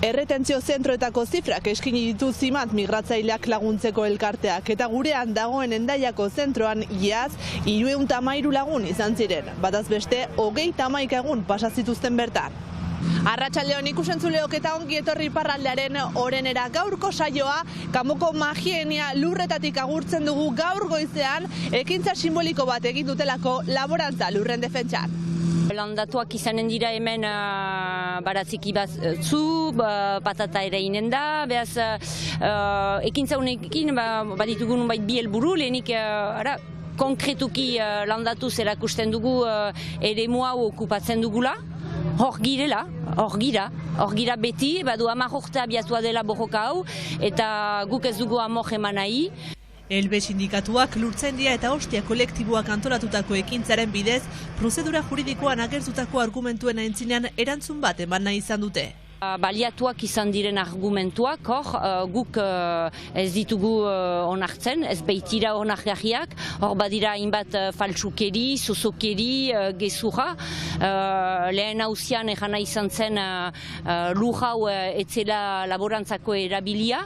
Erretentzio zentroetako zifrak eskini ditu Zimat migratzaileak laguntzeko elkarteak eta gurean dagoen Hendaiako zentroan iaz 313 lagun izan ziren, bataz beste 31 egun pasa zituzten bertan. Arratsaldeon ikusentzuleok eta ongi etorri iparraldearen orenera. Gaurko saioa kanpoko magienia lurretatik agurtzen dugu gaur goizean ekintza simboliko bat egin dutelako laborantza lurren defentsan. Landatuak izanen dira hemen baratziki batzu, patata ere inen da, behaz ekintza honekin baditugu nunbait bi helburu, lehenik konkretuki landatuz erakusten dugu eremu hau okupatzen dugula, hor gira beti, badu 10 urte abiatua dela borroka hau, eta guk ez dugu amor eman nahi. Elbe sindikatuak lurtzaindia eta ostia kolektiboak antolatutako ekintzaren bidez, prozedura juridikoan agertutako argumentuen aintzinean erantzun bat eman nahi izan dute. Baliatuak izan diren argumentuak, guk ez ditugu onartzen, ez baitira onargarriak, hor badira hainbat faltsukeri, zozokeri, gezurra. Lehen hauzian egana izan zen lur hau etzela laborantzako erabilia,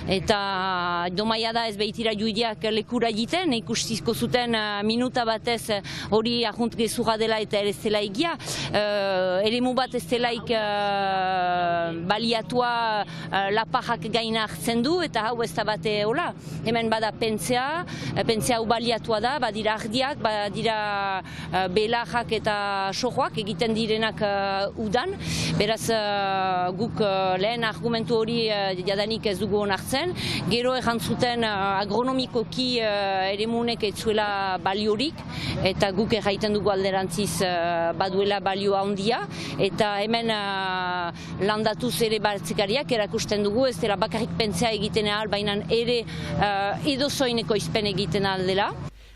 eta domaia da ez baitira juideak lekura egiten, ikustizko zuten minuta batez hori ahunt gezurra dela eta ez zela egia, eremu bat ez zelaik baliatua lapajak gaina hartzen du eta hau ez da bate hola. Hemen bada pentsea hau baliatua da, badira ardiak, badira belajak eta sojoak egiten direnak udan. Beraz guk lehen argumentu hori jadanik ez dugu onartzen. Gero errantzuten agronomikoki eremunek ez zuela baliorik eta guk erraiten dugu alderantziz baduela balioa handia eta hemen landatuz ere batzikariak erakusten dugu, ez dela bakarrik pentsea egiten ahal, baina ere edozoineko izpen egiten ahal dela.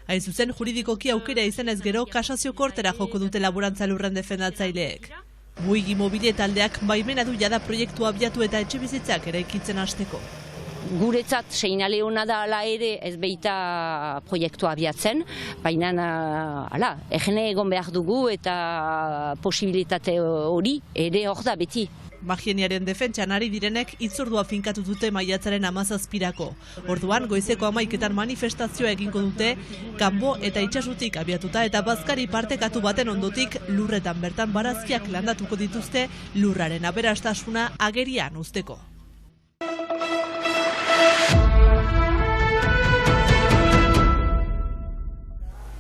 Hain zuzen, juridikoki aukera izan ez gero, kasazio kortera joko dute laborantza lurren defendatzaileek. Buigi Mobile taldeak baimena du jada proiektua abiatu eta etxebizitzak eraikitzen hasteko. Guretzat seinale hona da ala ere ez baita proiektua abiatzen, baina egene egon behar dugu eta posibilitate hori ere hor da beti. Magieniaren defentsan ari direnek hitzordua finkatu dute maiatzaren 17irako. Orduan, goizeko 11etan manifestazioa egingo dute, kanpo eta itsasotik abiatuta eta bazkari partekatu baten ondotik lurretan bertan barazkiak landatuko dituzte lurraren aberastasuna agerian uzteko.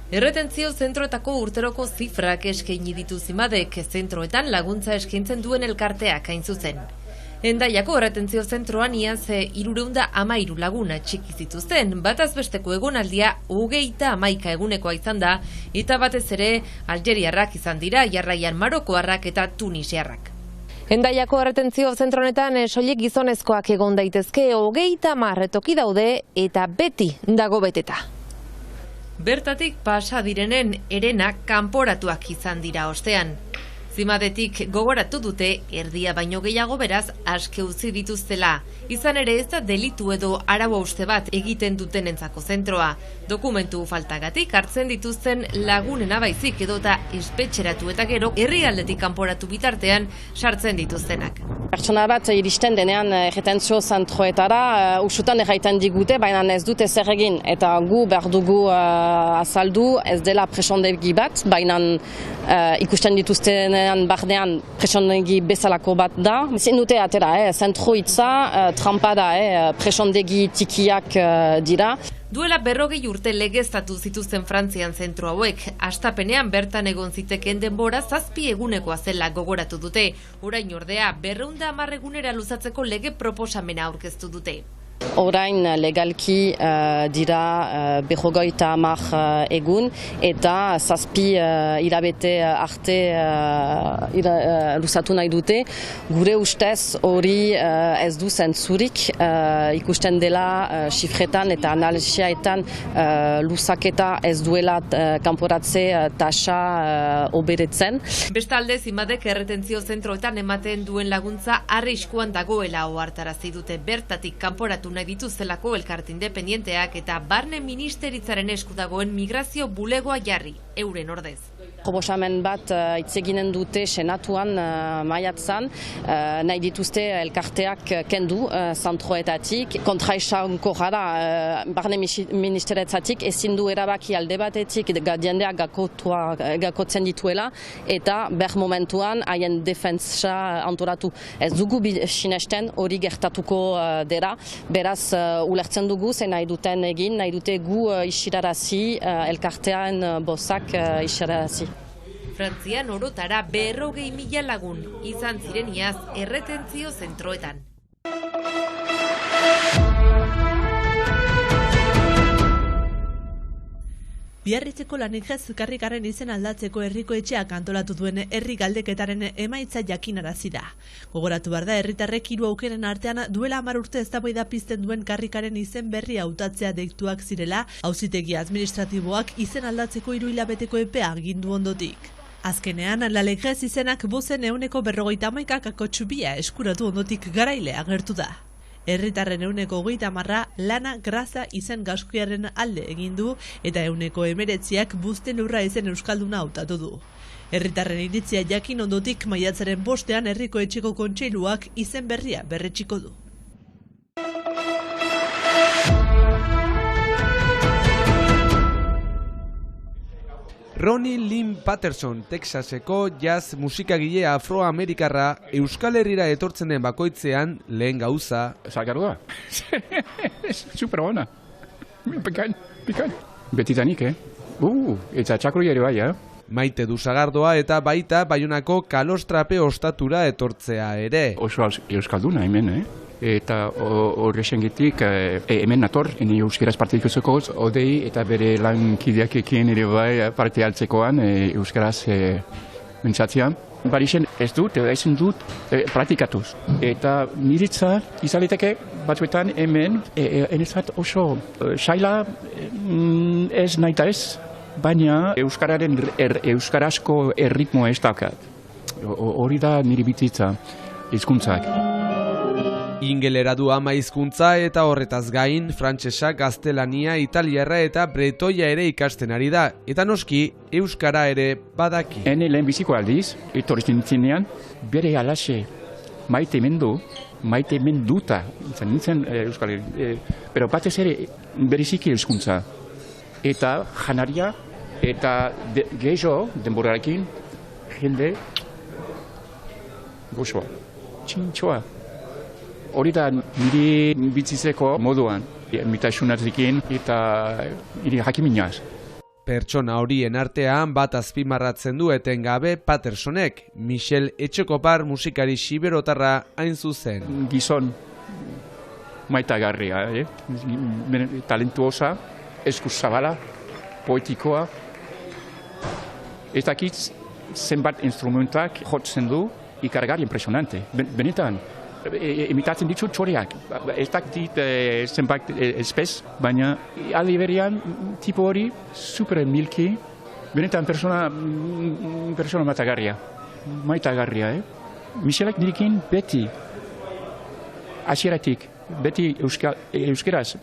Erretentzio zentroetako urteroko zifrak eskaini ditu Zimadek, zentroetan laguntza eskaintzen duen elkarteak hain zuzen. Hendaiako erretentzio zentroan iaz 313 laguna txiki zituzten, bataz besteko egonaldia 31 egunekoa izan da, eta batez ere algeriarrak izan dira, jarraian marokoarrak eta tunisiarrak. Hendaiako erretentzio zentronetan soilik gizonezkoak egon daitezke 30 toki daude eta beti dago beteta. Bertatik pasa direnen herenak kanporatuak izan dira ostean. Zimadetik gogoratu dute erdia baino gehiago beraz aske utzi dituztela. Izan ere ez da delitu edo arau-hauste bat egiten dutenentzako zentroa. Dokumentu faltagatik hartzen dituzten lagunena baizik edota espetxeratu eta gero herrialdetik kanporatu bitartean sartzen dituztenak. Pertsona bat iristen denean erretentzio zentroetara usutan erraiten digute, baina ez dute zer egin eta gu behar dugu azaldu ez dela presondegi bat, baina ikusten dituztenean barnean presondegi bezalako bat da. Ezin dute atera, zentro hitza trampa da, presondegi tikiak dira. Duela 40 urte legeztatu zituzten Frantzian zentro hauek, astapenean bertan egon zitekeen denbora 7 egunekoa zela gogoratu dute. Orain ordea 210 egunera luzatzeko lege proposamena aurkeztu dute. Orain legalki dira 50 egun eta 7 hilabete arte luzatu nahi dute. Gure ustez hori ez du zentzurik ikusten dela xifretan eta analisiaetan luzaketa ez duela kanporatze tasa oberetzen. Bestalde, Zimadek erretentzio zentroetan ematen duen laguntza arriskuan dagoela ohartarazi dute. Bertatik kanporatu nahi dituztelako elkarte independenteak eta barne ministeritzaren esku dagoen migrazio bulegoa jarri. euren ordez. Proposamen bat hitz eginen dute senatuan maiatzan, nahi dituzte elkarteak kendu zentroetatik. Kontraesanko gara barne ministeretzatik ezin du erabaki alde batetik jendeak gakotzen dituela eta ber momentuan haien defentsa antolatu. Ez dugu sinesten hori gertatuko dela, beraz ulertzen dugu zen nahi duten egin, nahi dute gu isirarazi elkartean bozak isirarazi. Frantzian orotara 40.000 lagun izan ziren iaz erretentzio zentroetan. Biarritzeko Lanigez karrikarren izen aldatzeko herriko etxeak antolatu duen herri galdeketaren emaitza jakinarazi da. Gogoratu behar da herritarrek 3 aukeren artean duela 10 urte eztabaida pizten duen karrikaren izen berri hautatzea deituak zirela, auzitegi administratiboak izen aldatzeko 3 hilabeteko epea agindu ondotik. Azkenean, Lanigez izenak bozen 51%ak akotxubia eskuratu ondotik garaile agertu da. Herritarren 30% Lana Graza izen gauzkiaren alde egin du eta 19%ak Buztenurra izen euskalduna hautatu du. Herritarren iritzia jakin ondotik maiatzaren 5ean herriko etxeko kontseiluak izen berria berretsiko du. Ronnie Lynn Patterson, Texaseko jazz musikagile afroamerikarra Euskal Herrira etortzen den bakoitzean lehen gauza. Zagarua. Super ona. Bikain. Betitanik, eta txakurri ere bai, Maite du Sagardoa eta baita Baionako Kalostrape ostatura etortzea ere. Oso euskalduna hemen, Eta horrexengitik hemen nator, euskeraz parte ikusiko odei eta bere lankideakekin ere bai parte hartzekoan euskaraz mentzatzean. Barixen ez dut, edo ezin dut praktikatuz. Eta niritza izaliteke batzuetan hemen, enezat oso saila ez naita ez, baina euskararen euskarazko erritmoa ez daukat. Hori da niri bizitza hizkuntzak. Ingelera du ama hizkuntza eta horretaz gain, frantsesa, gaztelania, italiarra eta bretoia ere ikasten ari da. Eta noski, euskara ere badaki. Hene lehen biziko aldiz, etorri nintzenean, bere alaxe maite menduta, izan nintzen euskal pero batez ere bereziki hizkuntza. Eta janaria, eta gehiago denborarekin, jende gozoa, txintxoa. Hori da niri bizitzeko moduan, mitasunarekin eta niri jakiminaz. Pertsona horien artean bat azpimarratzen du etengabe Pattersonek, Michel Etxekopar musikari xiberotarra hain zuzen. Gizon maitagarria, talentuosa, eskuzabala, poetikoa. Ez dakit zenbat instrumentak jotzen du, ikargarri impresionante, benetan. Imitatzen ditut txoriak, ez dakit zenbait espez, baina aldi berian tipo hori super milki, benetan persona maitagarria. Michelek nirekin beti, hasieratik, beti euskeraz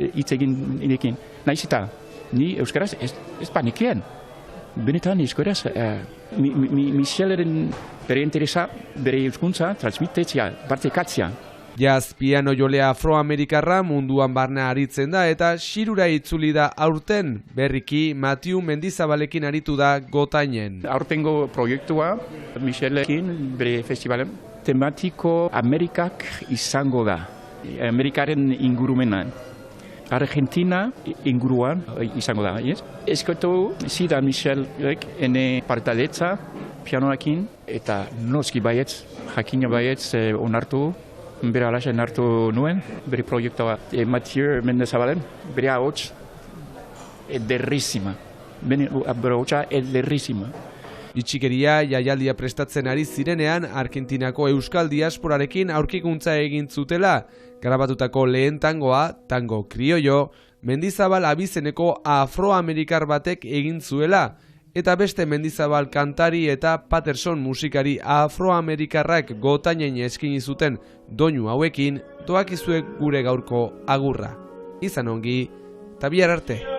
hitz egin nirekin. Naiz eta ni euskeraz ez panikien. Benetan euskaraz, Micheleren bere interesa, bere hizkuntza transmitetzea, partekatzea. Jazz piano jolea afroamerikarra munduan barna aritzen da eta xirura itzuli da aurten, berriki Matthew Mendizabalekin aritu da Gotainen. Aurtengo proiektua Michelekin bere festivalen tematiko Amerikak izango da, Amerikaren ingurumenan. Argentina inguruan izango da, ez? Eskotu zidan Michelek ene partadetza pianoakin eta noski baietz, jakina baietz onartu, bere alaxen hartu nuen, bere proiektua Mathieu Mendizabalen, bere ahots ederrizima, bere ahotsa ederrizima. Itxikeria jaialdia prestatzen ari zirenean Argentinako euskal diasporarekin aurkikuntza egin zutela, grabatutako lehen tangoa, tango kriollo, Mendizabal abizeneko afroamerikar batek egin zuela, eta beste Mendizabal kantari eta Patterson musikari afroamerikarrak Gotainen eskini zuten doinu hauekin doakizuek gure gaurko agurra. Izan ongi, eta bihar arte.